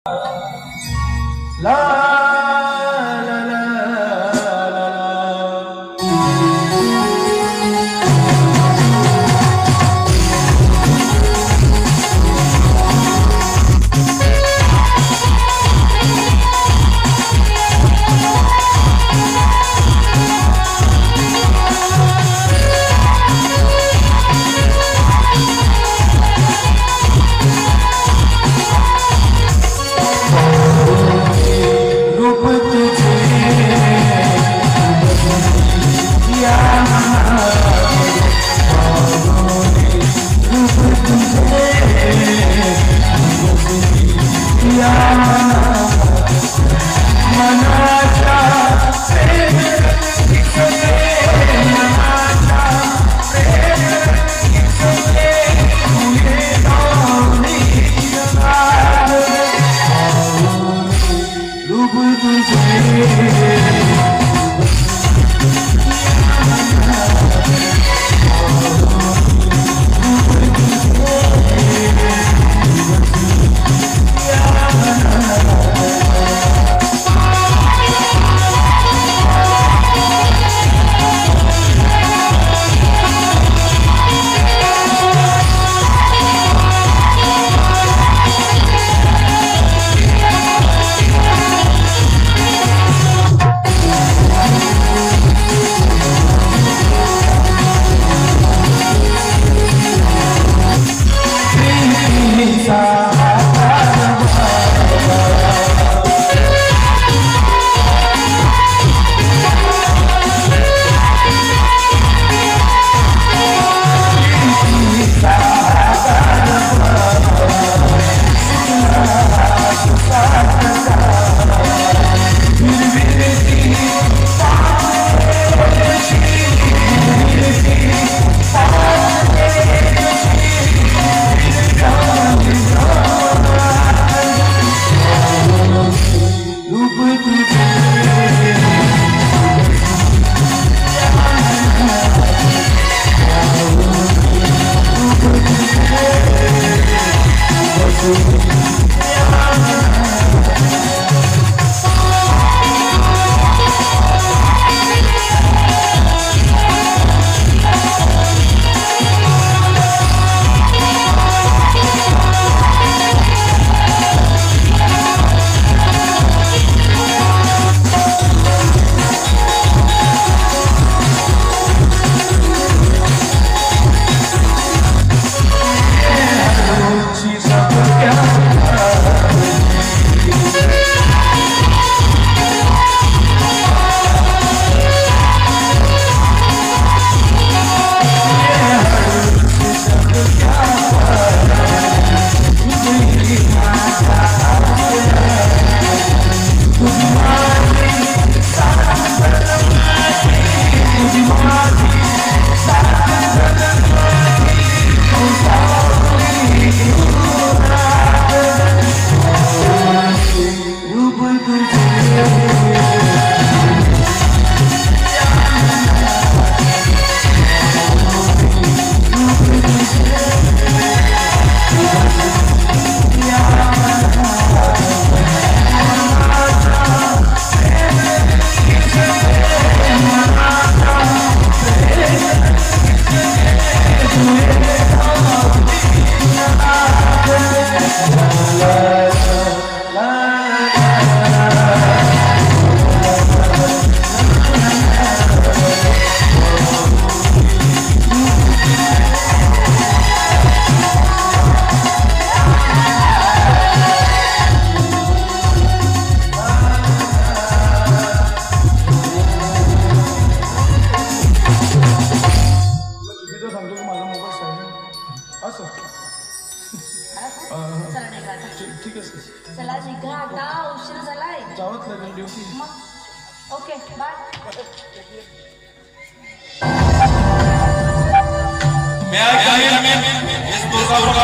ला ला ला ला ठीक आहे. चला निघा आता, उशीर झालाय. जावंच लागेल duty. Okay bye. May I come in? Yes, Durga Durga.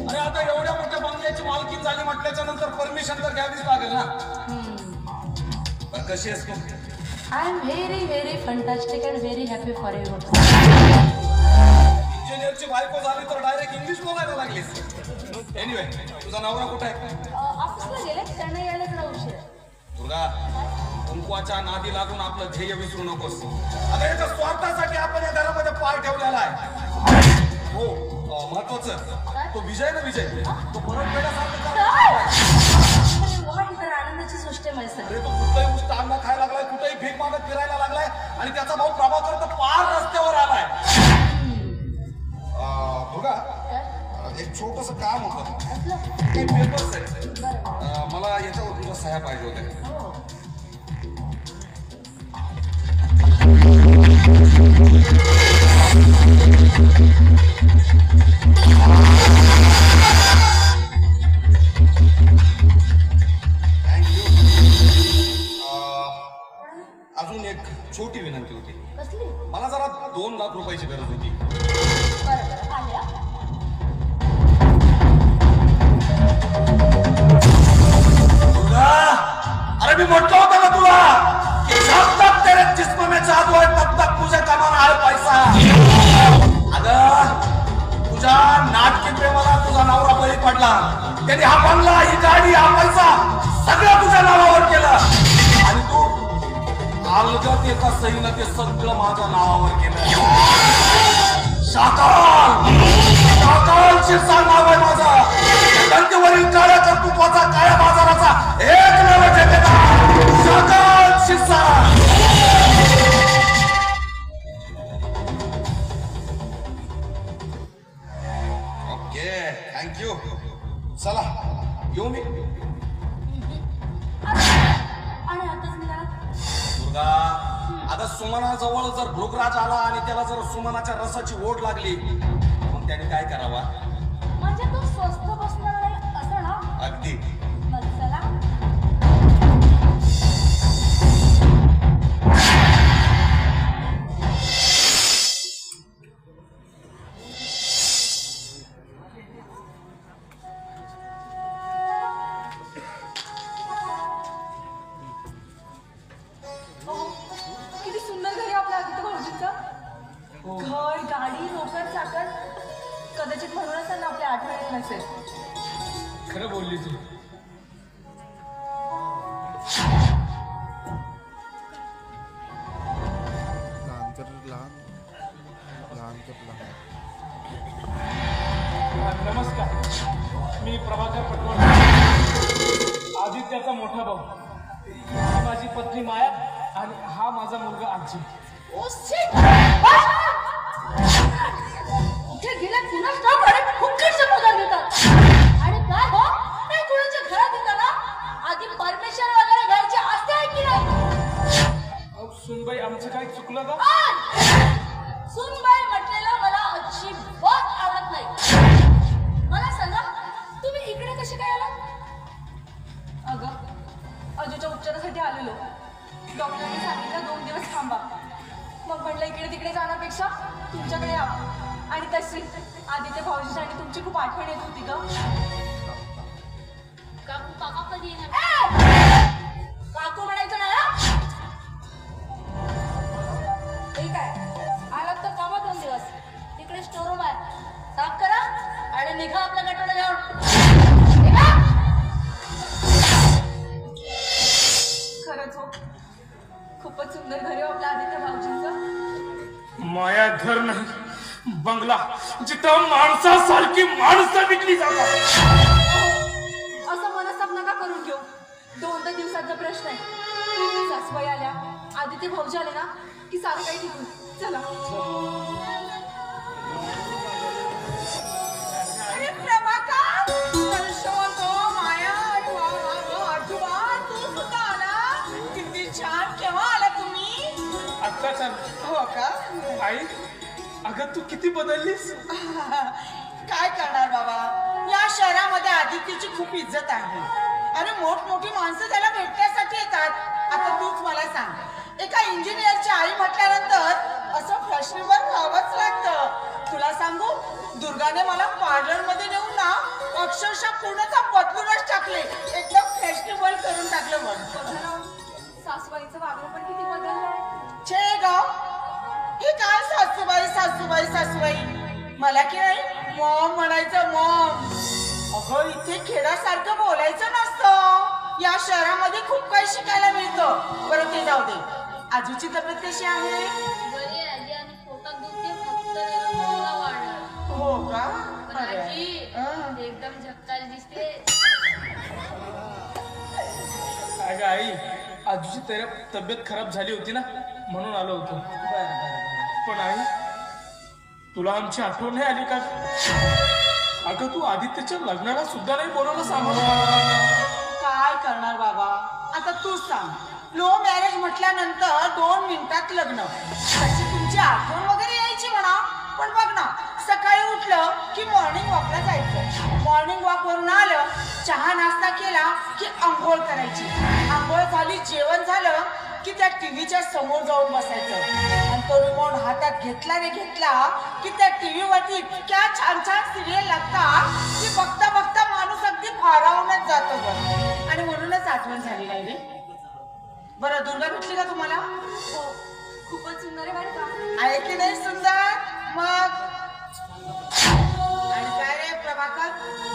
अरे आता एवढ्या मोठ्या बंगल्याची मालकीन झाली म्हटल्याच्या नंतर परमिशन तर घ्यावीच लागेल ना. कशी आहेस तू? I am very, very fantastic and very happy for you. बायको झाली तर डायरेक्ट इंग्लिश बोलायला लागलीस. एनिवे, तुझा नवरा कुठे आहे? ऑफिसला गेले, त्यांना यायला जरा उशीर आहे. दुर्गा, कुंकवाच्या नादी लागून आपलं ध्येय विसरू नकोस. अगं याच्या स्वार्थासाठी आपण या घरामध्ये पार ठेवलेला आहे. हो, महत्वाचं तो विजय ना, विजय तो परत गेल्यासारखं वा, ही तर आनंदाची गोष्ट आहे माझ्यासाठी. अरे तो कुठलाही गोष्ट अन्न खायला लागलाय, कुठेही भीक मागत फिरायला लागलाय आणि त्याचा भाऊ प्रभाकर तर पार रस्त्यावर आलाय. दुर्गा, एक छोटस काम होतं. काही पेपर्स आहेत, मला याच्यावर तुझ्या सह्या पाहिजे होत्या. अजून एक छोटी विनंती होती. कसली? मला जरा 2 लाख रुपयाची गरज होती. बरं आल्या. अरे मी म्हटलं होतं ना तुला की जब तक तेरे जिस्म में जादू है तब तक तुझे कमाना है पैसा. अगं तुझ्या नाटकी प्रेमाला तुझा नवरा बळी पडला. त्याने हा बंगला, ही गाडी, हा पैसा सगळं तुझ्या नावावर केलं आणि तू अलगत एका सहीनं ते सगळं माझ्या नावावर केलं. शाकाल शिरसाळ नाव आहे माझा. गंगेवरील काळ्या कर्तृत्वाचा, काळ्या बाजाराचा एकमेव ठेकेदार शाकाल शिरसाळ. Okay, thank you. चला येऊ मी. आणि आताच निघाला. दुर्गा, आता सुमनाजवळ जर भृगराज आला आणि त्याला जर सुमनाच्या रसाची ओढ लागली मग त्याने काय करावा? म्हणजे तू स्वस्त बसणार नाही असं ना? अगदी. मग चला. किती सुंदर घरी आपल्या आदित्य भाऊजींचं. घर, गाडी, नोकर, चाकर. कदाचित म्हणूनच त्यांना आपल्या आठवण येत नसेल. खरं बोलली तू. नमस्कार, मी प्रभाकर पटवर्धन, आदित्याचा मोठा भाऊ. ही माझी पत्नी माया आणि हा माझा मुलगा आजी. इथे गेल्या पुन्हा स्टॉप आणि फुकटचे पगार देतात. आणि काय हो, नाही कुणाच्या घरात येतात ना, आधी परमिशन वगैरे घ्यायची असते आहे की नाही? अहो सुनबाई, आमचं काही चुकलं का? सुनबाई म्हटलेलं मला अजिबात आवडत नाही. मला सांगा, तुम्ही इकडे कसे काय आलात? अगं, अजूच्या उपचारासाठी आलेलो. डॉक्टरांनी सांगितलं 2 दिवस थांबा. मग म्हटलं इकडे तिकडे जाण्यापेक्षा तुमच्याकडे यावं. आणि तशी आदित्य भाऊजीची आणि तुमची खूप आठवण येत होती ग. काकू, काका कधी येणार? काकू म्हणायचं ना. ठीक आहे, आलात तर कामा 2 दिवस. तिकडे स्टोर रूम आहे, साफ करा आणि निघा आपल्या गटाला घेऊन. खरंच हो, खूपच सुंदर घर आहे आपल्या आदित्य भाऊजींचं. माया घर नाही, बंगला, जिथं माणसासारखी माणसं विकली जातात. असं मनस्ताप नका करून घेऊ. 2 दिवसाचा प्रश्न आहे. सासूबाई आल्या, आदित्य भाऊजी आले ना की सारं काही ठीक होईल. चला. अरे प्रभाकर, दर्शवतो माया. अरे वा वा वा, आजोबा तू सुद्धा आला. किती छान. केव्हा आला तुम्ही? आत्ताच हो का? आई, अगं तू किती बदललीस. काय करणार बाबा, या शहरामध्ये आदित्यची खूप इज्जत आहे. अरे मोठमोठी माणसं त्याला भेटण्यासाठी येतात. आता तूच मला सांग, एका इंजिनियरची आई म्हटल्यानंतर असं फॅशनेबल व्हावंच लागतं. तुला सांगू, दुर्गाने मला पार्लर मध्ये नेऊन ना अक्षरशः पूर्णचा बदलूनच टाकले. एकदम फॅशनेबल करून टाकलं. मग सासूबाईंचं वागणं पण किती बदललंय. छे गाव, हे काय सासूबाई सासूबाई सासूबाई. मला की नाही मॉम म्हणायचं मॉम. अगं इथे खेळासारखं बोलायचं नसतं. या शहरामध्ये खूप काही शिकायला मिळतं. बरं ते जाऊ दे. आजूची तब्येत कशी आहे? बरी आजी आणि पोटात दुखते फक्त मला वाढलं. हो का? पण अरे. आजी हं. एकदम झक्कास दिसते. अगं आई, आजूची तब्येत खराब झाली होती ना म्हणून आलो होतो. बरं. पण आई, तुला आमची आठवण नाही आली का? अगं तू आदित्यच्या लग्नाला सुद्धा नाही बोलवलं सामान. काय करणार बाबा? आता तूच सांग. लो मॅरेज म्हटल्यानंतर 2 मिनिटात लग्न. तशी तुमची आठवण वगैरे यायची म्हणा. पण बघ ना, सकाळी उठलं की मॉर्निंग वॉकला जायचं. मॉर्निंग वॉक वरून आलं, चहा नाश्ता केला की अंघोळ करायची. अंघोळ झाली, जेवण झालं की त्या टीव्हीच्या समोर जाऊन बसायचं. आणि तो रिमोट हातात घेतला की त्या टीव्हीवरती इतक्या छान छान सिरियल लागतात की बघता बघता माणूस अगदी भारावूनच जातो बघ. आणि म्हणूनच आठवण झाली नाही रे. बरं, दुर्गा भेटली का तुम्हाला? हो, खूपच सुंदर आहे बरं का. आहे की नाही सुंदर? मग आणि काय रे प्रभाकर,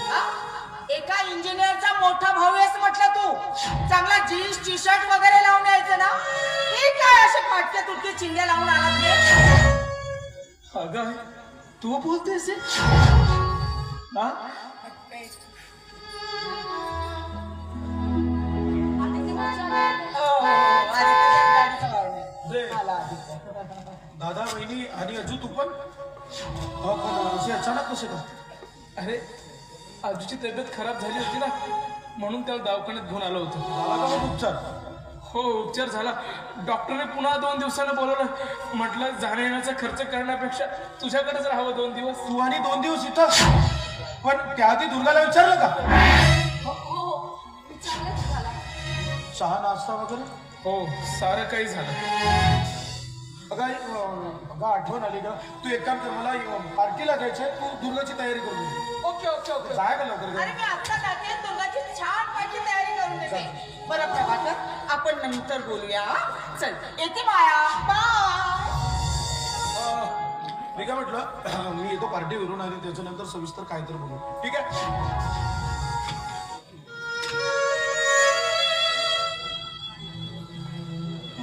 हा? एका इंजिनियरचा मोठा भाऊ आहेस म्हटलं तू. चांगला जीन्स टी शर्ट वगैरे लावून यायचं ना. हे काय असे फाटके तुटके चिंध्या लावून आलात रे? अगं तू बोलतेस हे? हा? आदित्य भाऊजी आले. हो, आदित्य गाडी चालवली. आला आदित्य. दादा, वहिनी आणि अजू तू पण? पण असे अचानक कसे का? अरे आजूची तब्येत खराब झाली होती ना म्हणून त्याला दवाखान्यात घेऊन आलो होतो. झाला का मग उपचार? हो, उपचार झाला. डॉक्टरने पुन्हा 2 दिवसानं बोलवलं. म्हटलं जाण्या येण्याचा खर्च करण्यापेक्षा तुझ्याकडेच राहावं 2 दिवस. तू आणि 2 दिवस इथं? पण त्याआधी दुर्गाला विचारलं का? हो, चांगलंच झाला. चहा नाश्ता वगैरे? हो, सारं काही झालं. अगं आठवण आली का? तू एक काम कर, मला पार्टीला जायचंय. तू दुर्गाची तयारी करून दे. Okay okay okay. जाय का लवकर? अरे मी आता जाते, दुर्गाची छान पैकी तयारी करून देते. बरं प्रभाकर, आपण नंतर बोलूया. चल येते माया. बाय. मी काय म्हटलं, मी येतो पार्टीवरून आणि त्याच्यानंतर सविस्तर काय तर बोलू. ठीक आहे?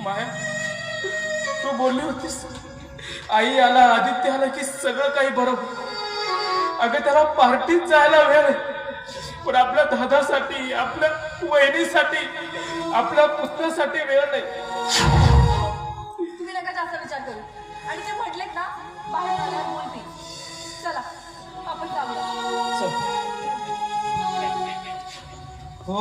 माया, तू बोलली होतीस आई आला आदित्य आला की सगळं काही बरं होईल. अगं त्याला पार्टीत जायला वेळ आहे. पण आपल्या दादासाठी, आपल्या वहिनीसाठी, आपल्या पुत्रासाठी वेळ नाही. तुम्ही नका जास्त विचार करू. आणि ते म्हटलेत ना, बाहेर आल्यावर बोलतील. चला आपण जाऊया. चल. हो